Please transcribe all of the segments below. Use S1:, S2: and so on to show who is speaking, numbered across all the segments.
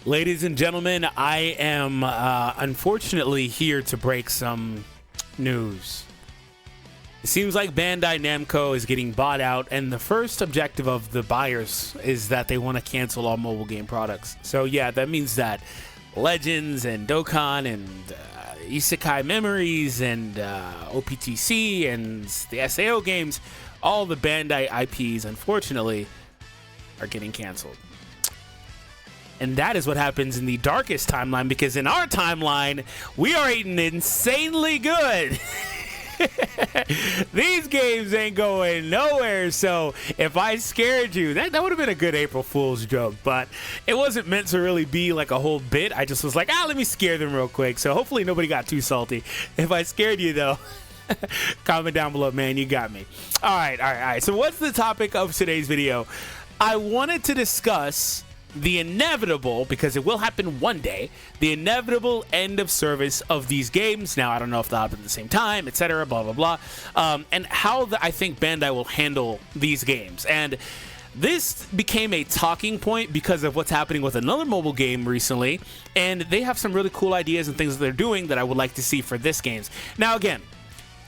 S1: Ladies and gentlemen, I am unfortunately here to break some news. It seems like Bandai Namco is getting bought out, and the first objective of the buyers is that they want to cancel all mobile game products. So yeah, that means that Legends and Dokkan and Isekai Memories and OPTC and the SAO games, all the Bandai IPs, unfortunately, are getting canceled. And that is what happens in the darkest timeline, because in our timeline, we are eating insanely good. These games ain't going nowhere. So if I scared you, that would have been a good April Fool's joke, but it wasn't meant to really be like a whole bit. I just was like, let me scare them real quick. So hopefully nobody got too salty. If I scared you though, comment down below, man, you got me. All right. So what's the topic of today's video? I wanted to discuss the inevitable, because it will happen one day, the inevitable end of service of these games. Now, I don't know if they'll happen at the same time, etc., blah, blah, blah, and how I think Bandai will handle these games. And this became a talking point because of what's happening with another mobile game recently, and they have some really cool ideas and things that they're doing that I would like to see for this games. Now, again,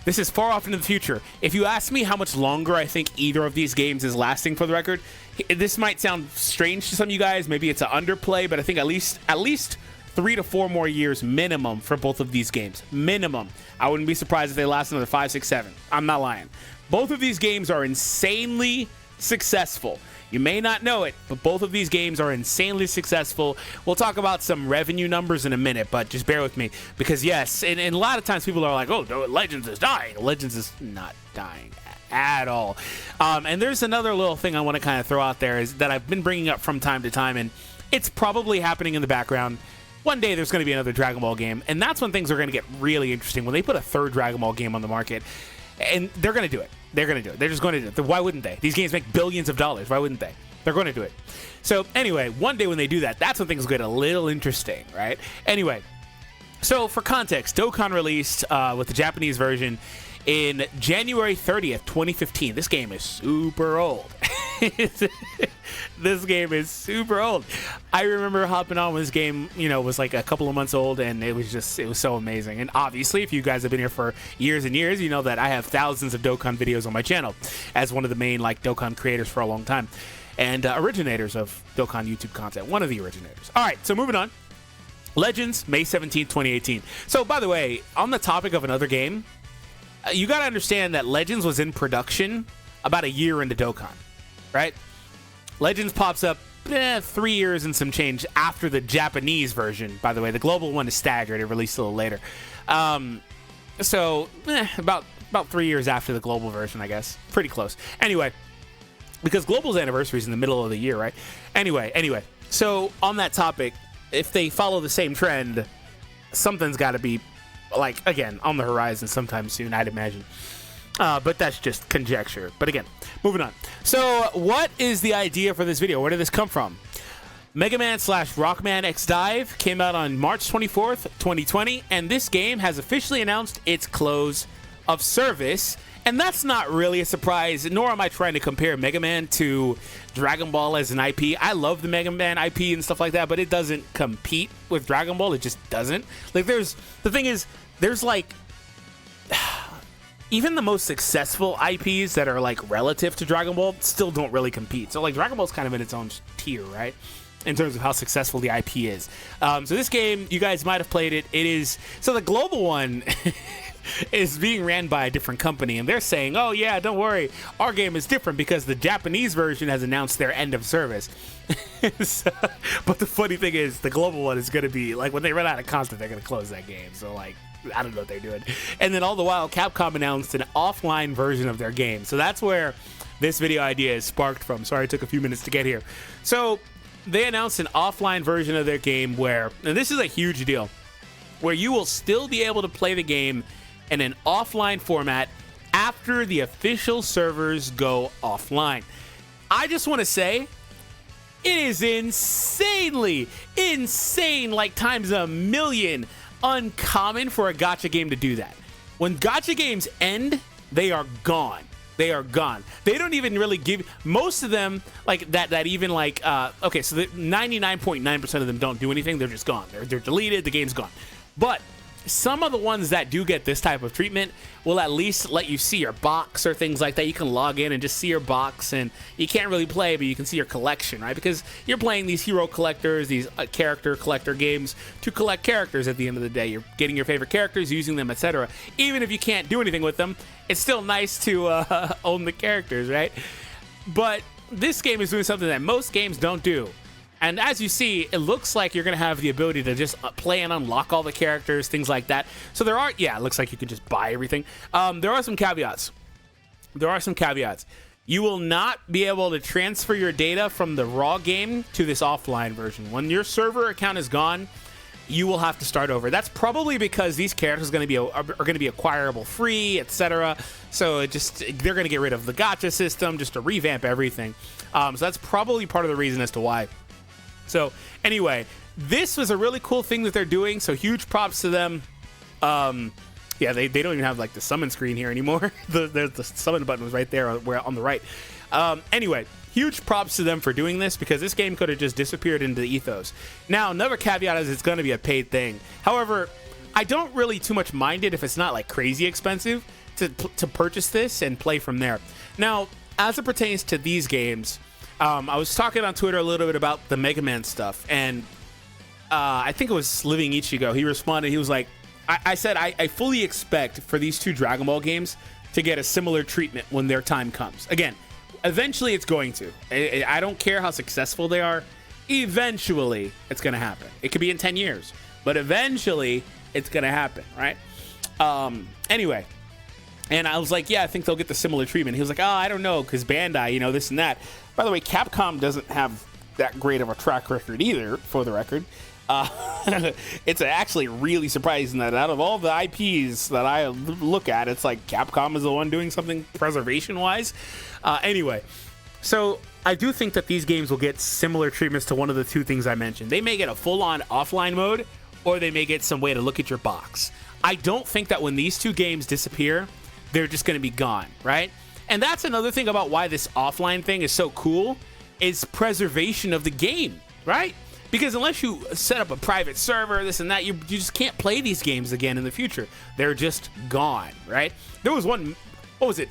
S1: this is far off into the future. If you ask me how much longer I think either of these games is lasting, for the record, this might sound strange to some of you guys. Maybe it's an underplay, but I think at least 3 to 4 more years minimum for both of these games. Minimum. I wouldn't be surprised if they last another 5, 6, 7. I'm not lying. Both of these games are insanely successful. You may not know it, but both of these games are insanely successful. We'll talk about some revenue numbers in a minute, but just bear with me, because yes, and a lot of times people are like, oh, no, Legends is dying. Legends is not dying at all. And there's another little thing I want to kind of throw out there is that I've been bringing up from time to time, and it's probably happening in the background. One day there's going to be another Dragon Ball game, and that's when things are going to get really interesting, when they put a third Dragon Ball game on the market. And they're going to do it. They're going to do it. They're just going to do it. Why wouldn't they? These games make billions of dollars. Why wouldn't they? They're going to do it. So anyway, one day when they do that, that's when things get a little interesting, right? Anyway, so for context, Dokkan released with the Japanese version in January 30th, 2015. This game is super old. This game is super old. I remember hopping on when this game, was like a couple of months old, and it was so amazing. And obviously, if you guys have been here for years and years, you know that I have thousands of Dokkan videos on my channel as one of the main Dokkan creators for a long time, and originators of Dokkan YouTube content. One of the originators. All right, so moving on. Legends, May 17th, 2018. So by the way, on the topic of another game, you got to understand that Legends was in production about a year into Dokkan, right? Legends pops up 3 years and some change after the Japanese version. By the way, the global one is staggered. It released a little later. So about 3 years after the global version, I guess. Pretty close. Anyway, because global's anniversary is in the middle of the year, right? Anyway. So on that topic, if they follow the same trend, something's got to be, again, on the horizon sometime soon, I'd imagine. But that's just conjecture. But again, moving on. So what is the idea for this video? Where did this come from? Megaman / Rockman X Dive came out on March 24th, 2020, and this game has officially announced its close of service. And that's not really a surprise, nor am I trying to compare Mega Man to Dragon Ball as an IP. I love the Mega Man IP and stuff like that, but it doesn't compete with Dragon Ball. It just doesn't. The thing is, there's even the most successful IPs that are relative to Dragon Ball still don't really compete. So Dragon Ball's kind of in its own tier, right? In terms of how successful the IP is. So this game, you guys might have played it. So the global one is being ran by a different company, and they're saying, oh yeah, don't worry, our game is different because the Japanese version has announced their end of service. But the funny thing is, the global one is going to be, when they run out of content, they're going to close that game. So I don't know what they're doing. And then all the while, Capcom announced an offline version of their game. So that's where this video idea is sparked from. Sorry it took a few minutes to get here. So they announced an offline version of their game where, and this is a huge deal, where you will still be able to play the game in an offline format after the official servers go offline. I just want to say, it is insanely, insane, times a million, uncommon for a gacha game to do that. When gacha games end, they are gone. they are gone. They don't even really give most of them like that even like okay, so 99.9% of them don't do anything. They're just gone. They're deleted. The game's gone. But some of the ones that do get this type of treatment will at least let you see your box or things like that. You can log in and just see your box, and you can't really play, but you can see your collection, right? Because you're playing these hero collectors, these character collector games to collect characters at the end of the day. You're getting your favorite characters, using them, etc. Even if you can't do anything with them, it's still nice to own the characters, right? But this game is doing something that most games don't do. And as you see, it looks like you're going to have the ability to just play and unlock all the characters, things like that. So there are, yeah, it looks like you could just buy everything. There are some caveats. You will not be able to transfer your data from the raw game to this offline version. When your server account is gone, you will have to start over. That's probably because these characters are going to be acquirable free, etc. So they're going to get rid of the gacha system just to revamp everything. So that's probably part of the reason as to why. So anyway, this was a really cool thing that they're doing. So huge props to them. Yeah, they don't even have like the summon screen here anymore. the summon button was right there on the right. Anyway, huge props to them for doing this, because this game could have just disappeared into the ethos. Now, another caveat is it's going to be a paid thing. However, I don't really too much mind it if it's not like crazy expensive to purchase this and play from there. Now, as it pertains to these games, I was talking on Twitter a little bit about the Megaman stuff, and I think it was Living Ichigo. He responded. He was like, I said, I fully expect for these two Dragon Ball games to get a similar treatment when their time comes. Again, eventually it's going to. I don't care how successful they are. Eventually, it's going to happen. It could be in 10 years, but eventually it's going to happen, right? Anyway, and I was like, yeah, I think they'll get the similar treatment. He was like, oh, I don't know, because Bandai, this and that. By the way, Capcom doesn't have that great of a track record either, for the record. It's actually really surprising that out of all the IPs that I look at, it's like Capcom is the one doing something preservation-wise. Anyway, so I do think that these games will get similar treatments to one of the two things I mentioned. They may get a full-on offline mode, or they may get some way to look at your box. I don't think that when these two games disappear, they're just going to be gone, right? And that's another thing about why this offline thing is so cool, is preservation of the game, right? Because unless you set up a private server, this and that, you just can't play these games again in the future. They're just gone, right? There was one, what was it,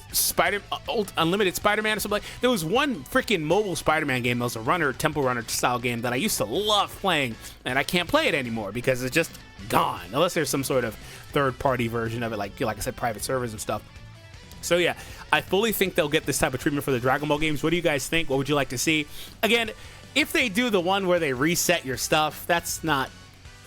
S1: Unlimited Spider-Man or something like that? There was one freaking mobile Spider-Man game that was a Temple Runner style game that I used to love playing, and I can't play it anymore because it's just gone. Unless there's some sort of third-party version of it, like I said, private servers and stuff. So yeah, I fully think they'll get this type of treatment for the Dragon Ball games. What do you guys think? What would you like to see? Again, if they do the one where they reset your stuff, that's not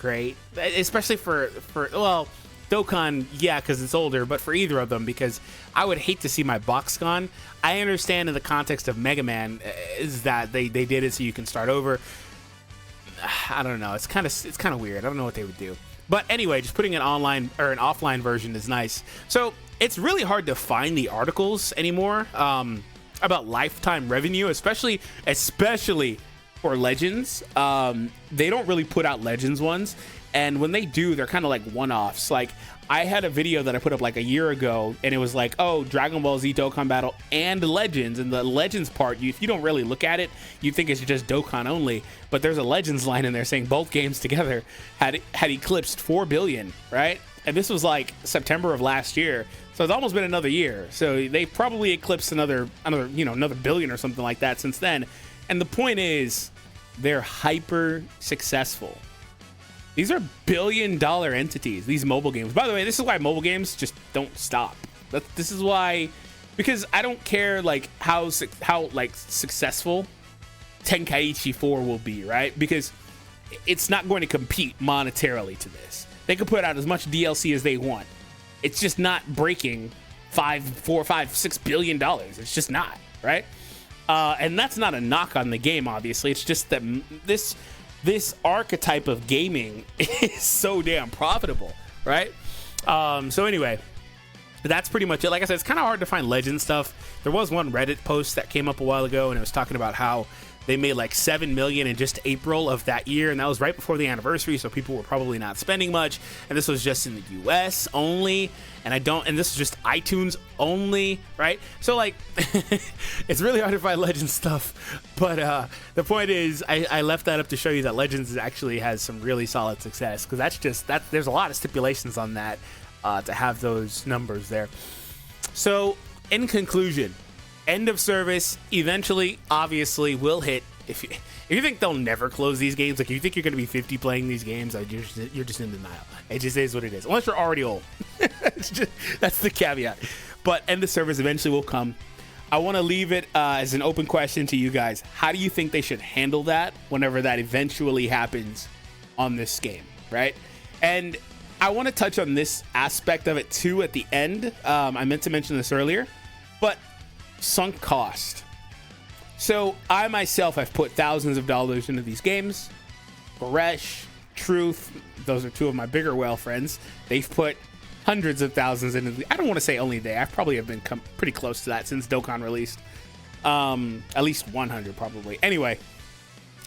S1: great. Especially for well, Dokkan, yeah, because it's older, but for either of them, because I would hate to see my box gone. I understand in the context of Mega Man is that they did it so you can start over. I don't know. It's kind of weird. I don't know what they would do. But anyway, just putting an online or an offline version is nice. So it's really hard to find the articles anymore about lifetime revenue, especially for Legends. They don't really put out Legends ones, and when they do, they're kind of like one-offs. Like, I had a video that I put up like a year ago, and it was like, oh, Dragon Ball Z Dokkan Battle and Legends. And the Legends part, if you don't really look at it, you think it's just Dokkan only. But there's a Legends line in there saying both games together had eclipsed 4 billion, right? And this was like September of last year, so it's almost been another year. So they probably eclipsed another billion or something like that since then. And the point is, they're hyper successful. These are billion-dollar entities, these mobile games. By the way, this is why mobile games just don't stop. This is why, because I don't care like how successful Tenkaichi 4 will be, right? Because it's not going to compete monetarily to this. They could put out as much DLC as they want. It's just not breaking $6 billion. It's just not, right? And that's not a knock on the game, obviously. It's just that this archetype of gaming is so damn profitable, right? So anyway, that's pretty much it. Like I said, it's kind of hard to find Legend stuff. There was one Reddit post that came up a while ago, and it was talking about how They made like 7 million in just April of that year, and that was right before the anniversary, so people were probably not spending much. And this was just in the US only, and this is just iTunes only, right? So like it's really hard to find Legends stuff, but the point is I left that up to show you that Legends actually has some really solid success, because there's a lot of stipulations on that to have those numbers there. So in conclusion, end of service eventually obviously will hit. If you think they'll never close these games, like if you think you're going to be 50 playing these games, like you're just in denial. It just is what it is, unless you're already old. That's the caveat. But end of service eventually will come. I want to leave it as an open question to you guys. How do you think they should handle that whenever that eventually happens on this game, right? And I want to touch on this aspect of it too at the end. I meant to mention this earlier, but sunk cost. So I myself have put thousands of dollars into these games. Baresh, Truth, those are two of my bigger whale friends. They've put hundreds of thousands into I don't want to say only they. I probably have been pretty close to that since Dokkan released. At least 100 probably. Anyway,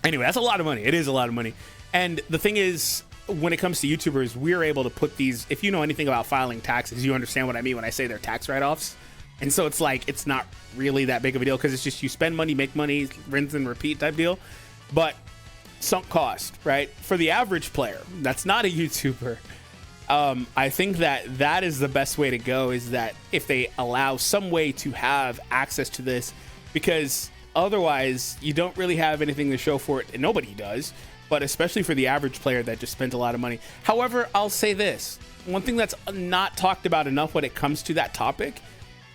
S1: that's a lot of money. It is a lot of money. And the thing is, when it comes to YouTubers, we're able to put these, if you know anything about filing taxes, you understand what I mean when I say they're tax write-offs. And so it's like, it's not really that big of a deal, because it's just you spend money, make money, rinse and repeat type deal. But sunk cost, right? For the average player that's not a YouTuber, I think that is the best way to go, is that if they allow some way to have access to this, because otherwise you don't really have anything to show for it, and nobody does, but especially for the average player that just spent a lot of money. However, I'll say this, one thing that's not talked about enough when it comes to that topic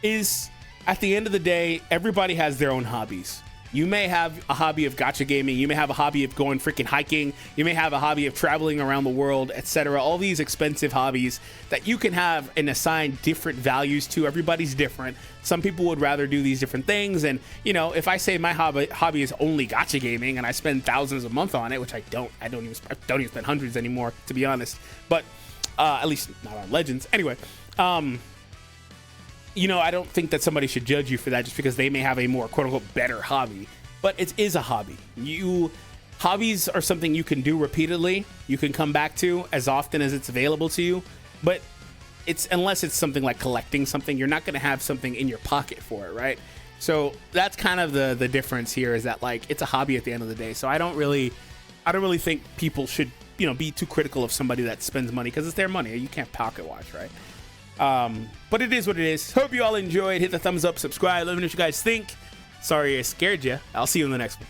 S1: is, at the end of the day, everybody has their own hobbies. You may have a hobby of gacha gaming, you may have a hobby of going freaking hiking, you may have a hobby of traveling around the world, etc. All these expensive hobbies that you can have and assign different values to. Everybody's different. Some people would rather do these different things, and you know, if I say my hobby is only gacha gaming and I spend thousands a month on it, which I don't even spend hundreds anymore, to be honest, but at least not on Legends. Anyway, you know, I don't think that somebody should judge you for that just because they may have a more quote-unquote better hobby. But it is a hobby. Hobbies are something you can do repeatedly. You can come back to as often as it's available to you. But unless it's something like collecting something, you're not going to have something in your pocket for it, right? So that's kind of the difference here, is that like it's a hobby at the end of the day. So I don't really think people should, you know, be too critical of somebody that spends money, because it's their money. You can't pocket watch, right? But it is what it is. Hope you all enjoyed. Hit the thumbs up, subscribe. Let me know what you guys think. Sorry I scared you. I'll see you in the next one.